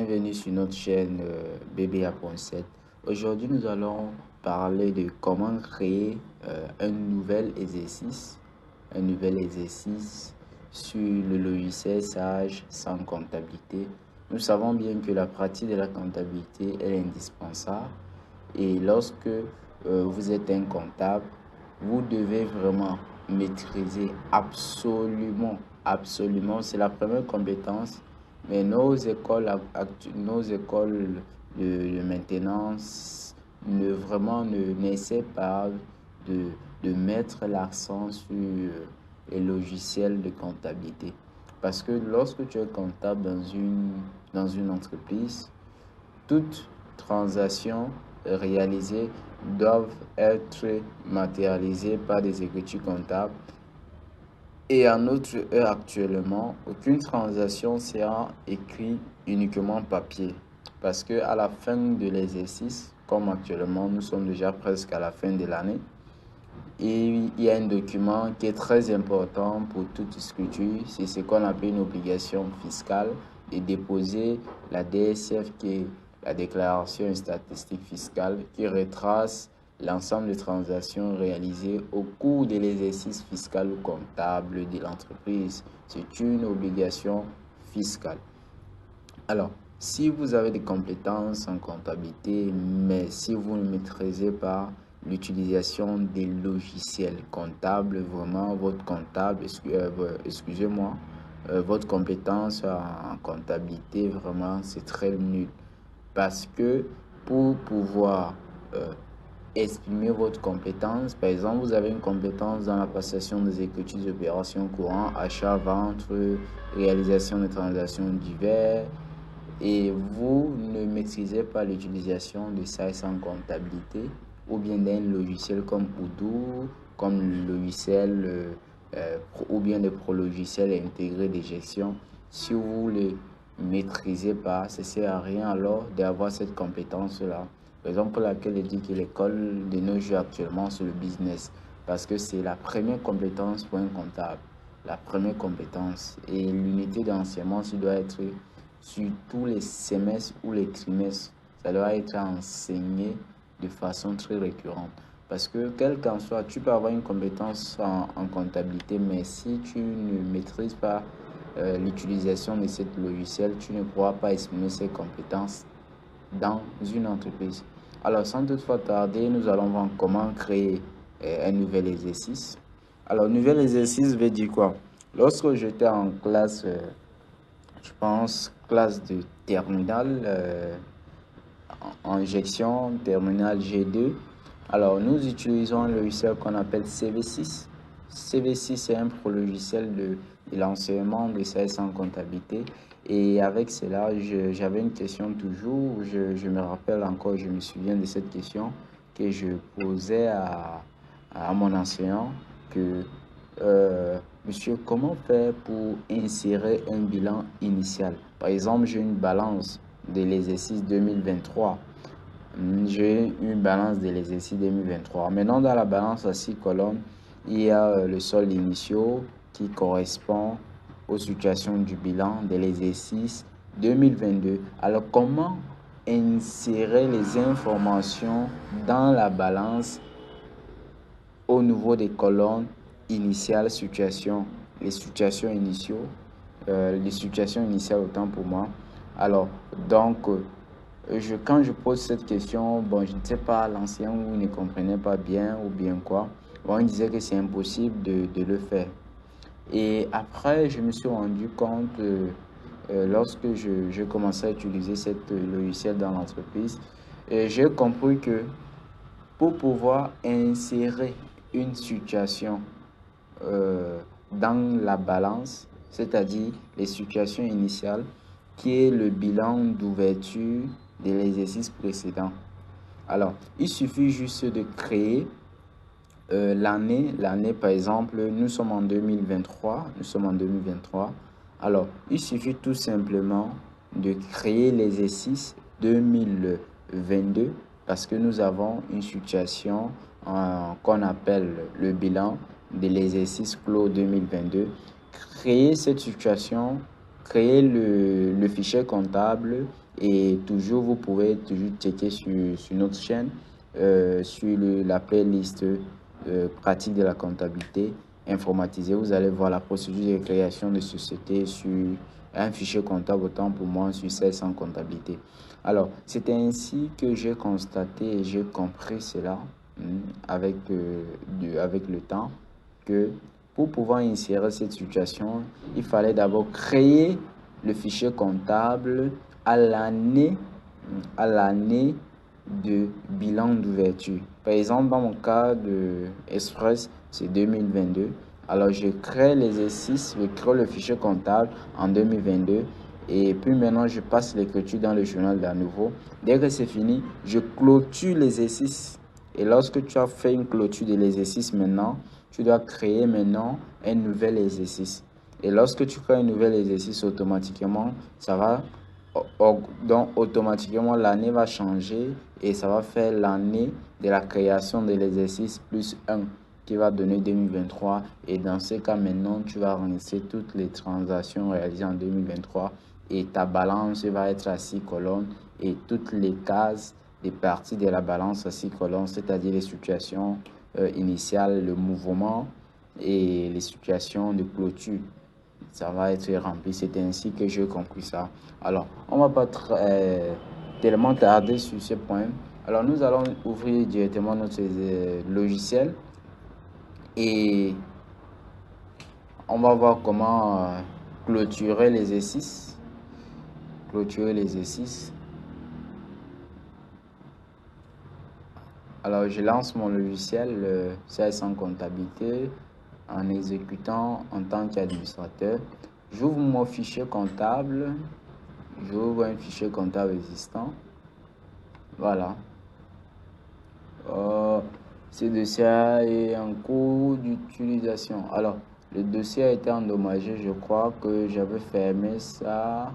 bienvenue sur notre chaîne BBA.7. Aujourd'hui, nous allons parler de comment créer un nouvel exercice sur le logiciel Sage sans comptabilité. Nous savons bien que la pratique de la comptabilité est indispensable et lorsque vous êtes un comptable, vous devez vraiment maîtriser absolument, c'est la première compétence. Mais nos écoles de maintenance n'essaient pas de mettre l'accent sur les logiciels de comptabilité. Parce que lorsque tu es comptable dans une entreprise, toute transaction réalisée doivent être matérialisées par des écritures comptables. Et à notre heure actuellement, aucune transaction sera écrite uniquement papier. Parce que à la fin de l'exercice, comme actuellement nous sommes déjà presque à la fin de l'année, et il y a un document qui est très important pour toute structure, c'est ce qu'on appelle une obligation fiscale de déposer la DSF, qui est la déclaration statistique fiscale, qui retrace l'ensemble des transactions réalisées au cours de l'exercice fiscal ou comptable de l'entreprise. C'est une obligation fiscale. Alors, si vous avez des compétences en comptabilité, mais si vous ne maîtrisez pas l'utilisation des logiciels comptables, vraiment votre comptable, votre compétence en comptabilité, vraiment, c'est très nul. Parce que pour pouvoir exprimer votre compétence, par exemple, vous avez une compétence dans la passation des écritures d'opérations courantes, achat, vente, réalisation de transactions diverses, et vous ne maîtrisez pas l'utilisation de ça sans comptabilité, ou bien d'un logiciel comme Odoo, comme le logiciel ou bien le pro-logiciel intégré de gestion, si vous ne le maîtrisez pas, ça ne sert à rien alors d'avoir cette compétence-là. Raison pour laquelle je dis que l'école de nos jours actuellement, c'est le business, parce que c'est la première compétence pour un comptable, la première compétence. Et l'unité d'enseignement, ça doit être sur tous les semestres ou les trimestres, ça doit être enseigné de façon très récurrente. Parce que, quel qu'en soit, tu peux avoir une compétence en comptabilité, mais si tu ne maîtrises pas l'utilisation de ce logiciel, tu ne pourras pas exprimer ces compétences dans une entreprise. Alors, sans toutefois tarder, nous allons voir comment créer un nouvel exercice. Alors, nouvel exercice veut dire quoi? Lorsque j'étais en classe, je pense, classe de terminale, en gestion, terminale G2. Alors, nous utilisons un logiciel qu'on appelle CV6. CV6, c'est un pro-logiciel de l'enseignement de CS en comptabilité. Et avec cela, j'avais une question toujours. Je me rappelle encore, je me souviens de cette question que je posais à mon enseignant que monsieur, comment faire pour insérer un bilan initial? Par exemple, j'ai une balance de l'exercice 2023. J'ai une balance de l'exercice 2023. Maintenant, dans la balance à 6 colonnes, il y a le solde initiaux qui correspond aux situations du bilan de l'exercice 2022. Alors, comment insérer les informations dans la balance au niveau des colonnes initiales, situations, les situations initiales autant pour moi. Alors, donc, quand je pose cette question, bon, je ne sais pas, l'ancien ou ne comprenait pas bien ou bien quoi. Bon, il disait que c'est impossible de le faire. Et après, je me suis rendu compte, lorsque je commençais à utiliser cette logiciel dans l'entreprise, j'ai compris que pour pouvoir insérer une situation dans la balance, c'est-à-dire les situations initiales, qui est le bilan d'ouverture de l'exercice précédent. Alors, il suffit juste de créer l'année par exemple, nous sommes en 2023. Alors, il suffit tout simplement de créer l'exercice 2022 parce que nous avons une situation qu'on appelle le bilan de l'exercice clos 2022. Créer cette situation, créer le fichier comptable Et toujours, vous pouvez toujours checker sur notre chaîne, sur la playlist pratique de la comptabilité informatisée. Vous allez voir la procédure de création de société sur un fichier comptable, autant pour moi, sur 1600 comptabilité. Alors, c'est ainsi que j'ai constaté et j'ai compris cela avec, avec le temps, que pour pouvoir insérer cette situation, il fallait d'abord créer le fichier comptable à l'année de bilan d'ouverture. Par exemple, dans mon cas de Express, c'est 2022. Alors, je crée l'exercice, je crée le fichier comptable en 2022. Et puis maintenant, je passe l'écriture dans le journal d'à nouveau. Dès que c'est fini, je clôture l'exercice. Et lorsque tu as fait une clôture de l'exercice maintenant, tu dois créer maintenant un nouvel exercice. Et lorsque tu crées un nouvel exercice, automatiquement, ça va, donc automatiquement l'année va changer et ça va faire l'année de la création de l'exercice plus 1 qui va donner 2023. Et dans ce cas, maintenant, tu vas renoncer toutes les transactions réalisées en 2023 et ta balance va être à 6 colonnes et toutes les cases des parties de la balance à 6 colonnes, c'est-à-dire les situations initiales, le mouvement et les situations de clôture. Ça va être rempli. C'est ainsi que j'ai compris ça. Alors, on va pas tellement tarder sur ce point. Alors, nous allons ouvrir directement notre logiciel et on va voir comment clôturer l'exercice. Clôturer l'exercice. Alors, je lance mon logiciel CS100 comptabilité en exécutant en tant qu'administrateur. J'ouvre mon fichier comptable. J'ouvre un fichier comptable existant. Voilà. Ce dossier est en cours d'utilisation. Alors, le dossier a été endommagé. Je crois que j'avais fermé ça.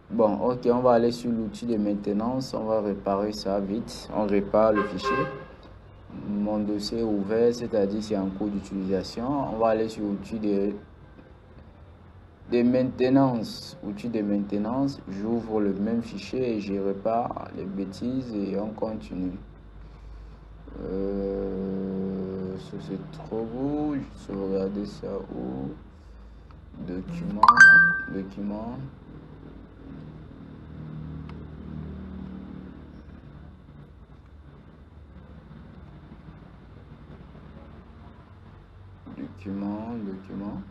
Bon, ok, on va aller sur l'outil de maintenance. On va réparer ça vite. On répare le fichier. Mon dossier est ouvert, c'est-à-dire c'est en cours d'utilisation. On va aller sur l'outil de maintenance. Outil de maintenance. J'ouvre le même fichier et je répare les bêtises et on continue. Ça c'est trop beau. Je vais regarder ça où. Document. Document. Document.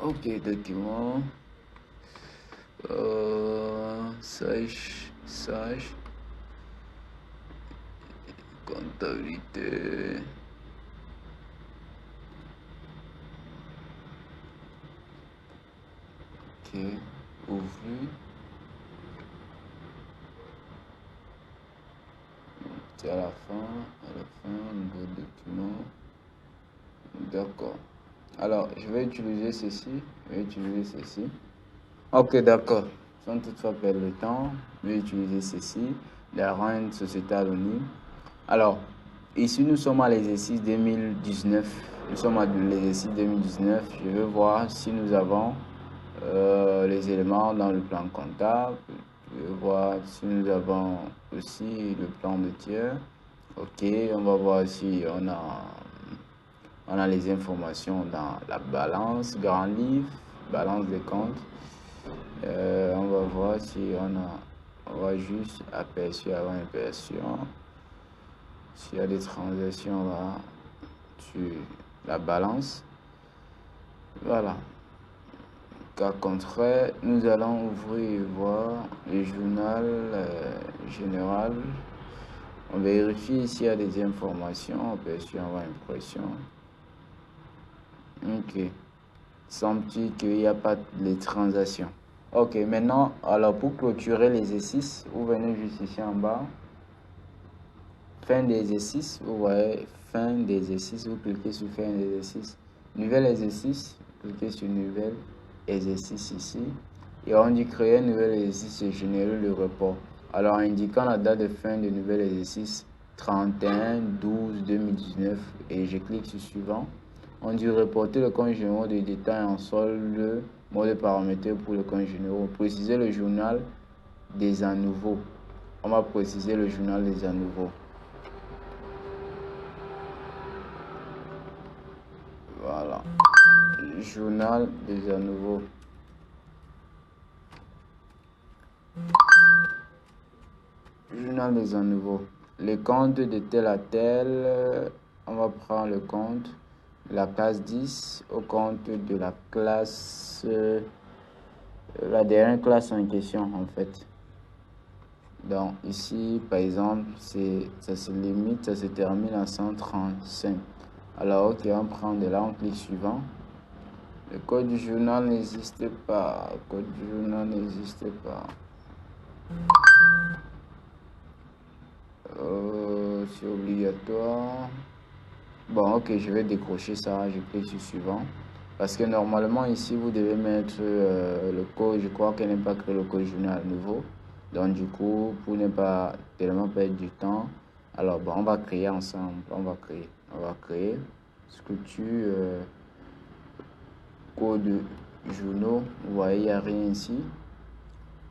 Ok, document. Sage. Comptabilité. Ok, ouvrir. C'est à la fin, nouveau document. D'accord. Alors, je vais utiliser ceci. Ok, d'accord. Sans toutefois perdre le temps, je vais utiliser ceci. La rente société anonyme. Alors, ici, nous sommes à l'exercice 2019. Nous sommes à l'exercice 2019. Je vais voir si nous avons les éléments dans le plan comptable. Je vais voir si nous avons aussi le plan de tiers. Ok, on va voir si on a les informations dans la balance, grand livre, balance des comptes. On va voir si on va juste aperçu avant impression. S'il y a des transactions là sur la balance. Voilà. Cas contraire, nous allons ouvrir et voir le journal général. On vérifie s'il y a des informations aperçues avant impression. Ok. Semble-t-il qu'il n'y a pas de transactions. Ok, maintenant, alors pour clôturer l'exercice, vous venez juste ici en bas. Fin d'exercice, vous voyez, fin d'exercice, vous cliquez sur fin d'exercice. Nouvel exercice, cliquez sur nouvel exercice ici. Et on dit créer un nouvel exercice et générer le report. Alors, indiquant la date de fin du nouvel exercice 31/12/2019 et je clique sur suivant. On dit reporter le compte général de détail en solde, mode paramétré pour le compte général. Préciser le journal des à nouveau. On va préciser le journal des à nouveau. Voilà. Journal des à nouveau. Journal des à nouveau. Les comptes de tel à tel, on va prendre le compte de la classe 10 au compte de la classe, la dernière classe en question en fait. Donc ici, par exemple, ça se limite, ça se termine à 135. Alors ok, on prend de là, on clique suivant. Le code du journal n'existe pas. Le code du journal n'existe pas. C'est obligatoire. Bon, ok, je vais décrocher ça. Je clique sur suivant. Parce que normalement, ici, vous devez mettre le code. Je crois qu'elle n'est pas créé le code journal à nouveau. Donc, du coup, pour ne pas tellement perdre du temps, alors, bon, on va créer ensemble. On va créer structure, code journaux. Vous voyez, il n'y a rien ici.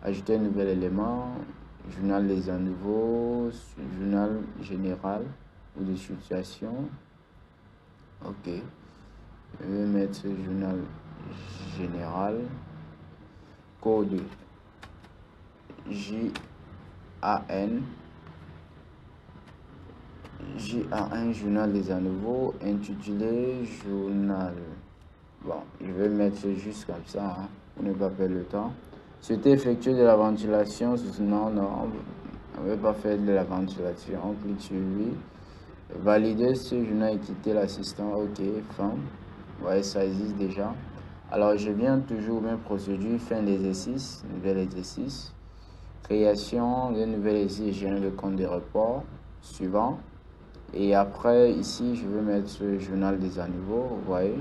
Ajouter un nouvel élément. Journal des à nouveau. Journal général ou de situation. Ok. Je vais mettre journal général. Code JAN. Journal des à nouveau. Intitulé journal. Bon, je vais mettre juste comme ça hein, pour ne pas perdre le temps. C'était effectuer de la ventilation. Non, on ne veut pas faire de la ventilation. On clique sur lui. Valider ce journal et quitter l'assistant. Ok, fin. Ouais, ça existe déjà. Alors, je viens toujours même procédure, fin d'exercice, nouvel exercice. Création d'un nouvel exercice, j'ai le compte de report. Suivant. Et après, ici, je vais mettre ce journal des à nouveau, vous voyez.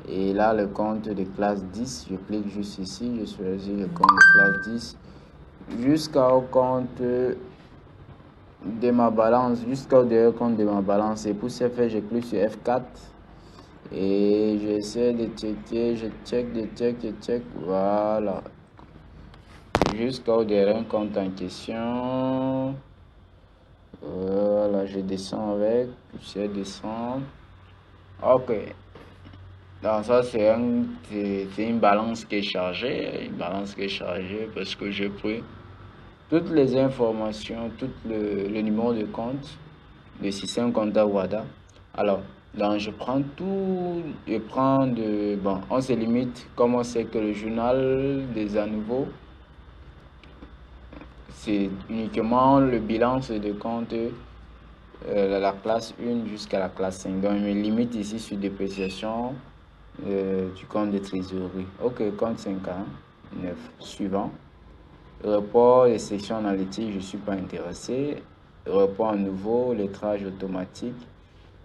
Et là, le compte de classe 10, je clique juste ici, je choisis le compte de classe 10 jusqu'au compte de ma balance, jusqu'au dernier compte de ma balance. Et pour ce faire, je clique sur F4 et j'essaie de checker, je check, voilà. Jusqu'au dernier compte en question. Voilà, je descends avec, je descends. Ok. Donc ça c'est une balance qui est chargée, parce que j'ai pris toutes les informations, tout le numéro de compte, le système comptable WADA. Alors, donc je prends tout, bon, on se limite, comme on sait que le journal des à nouveau, c'est uniquement le bilan de compte la classe 1 jusqu'à la classe 5. Donc, je me limite ici sur dépréciation du compte de trésorerie. Ok, compte 5,9. Suivant. Report des sections analytiques, je ne suis pas intéressé. Report à nouveau, lettrage automatique.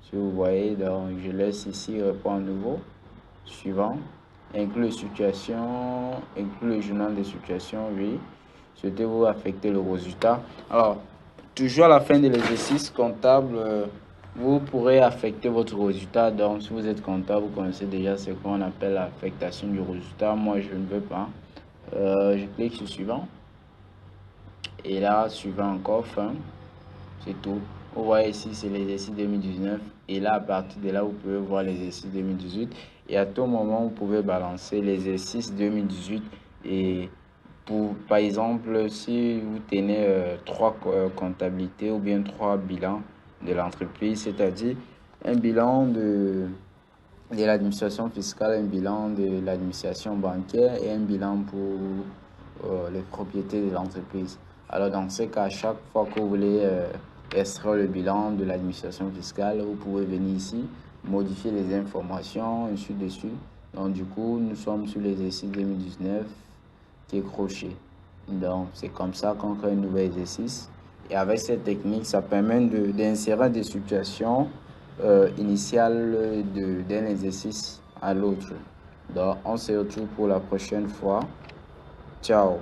Si vous voyez, donc je laisse ici report à nouveau. Suivant. Inclus situation, inclus le journal de situation, oui. Souhaitez-vous affecter le résultat? Alors, toujours à la fin de l'exercice comptable, vous pourrez affecter votre résultat. Donc, si vous êtes comptable, vous connaissez déjà ce qu'on appelle l'affectation du résultat. Moi, je ne veux pas. Je clique sur suivant. Et là, suivant encore, fin. C'est tout. Vous voyez ici, c'est l'exercice 2019. Et là, à partir de là, vous pouvez voir l'exercice 2018. Et à tout moment, vous pouvez balancer l'exercice 2018. Et par exemple, si vous tenez trois comptabilités ou bien trois bilans de l'entreprise, c'est-à-dire un bilan de l'administration fiscale, un bilan de l'administration bancaire et un bilan pour les propriétés de l'entreprise. Alors dans ce cas, à chaque fois que vous voulez extraire le bilan de l'administration fiscale, vous pouvez venir ici, modifier les informations, ainsi de suite. Donc du coup, nous sommes sur l'exercice 2019 qui est croché. Donc c'est comme ça qu'on crée un nouvel exercice. Et avec cette technique, ça permet d'insérer des situations initiales d'un exercice à l'autre. Donc on se retrouve pour la prochaine fois. Ciao.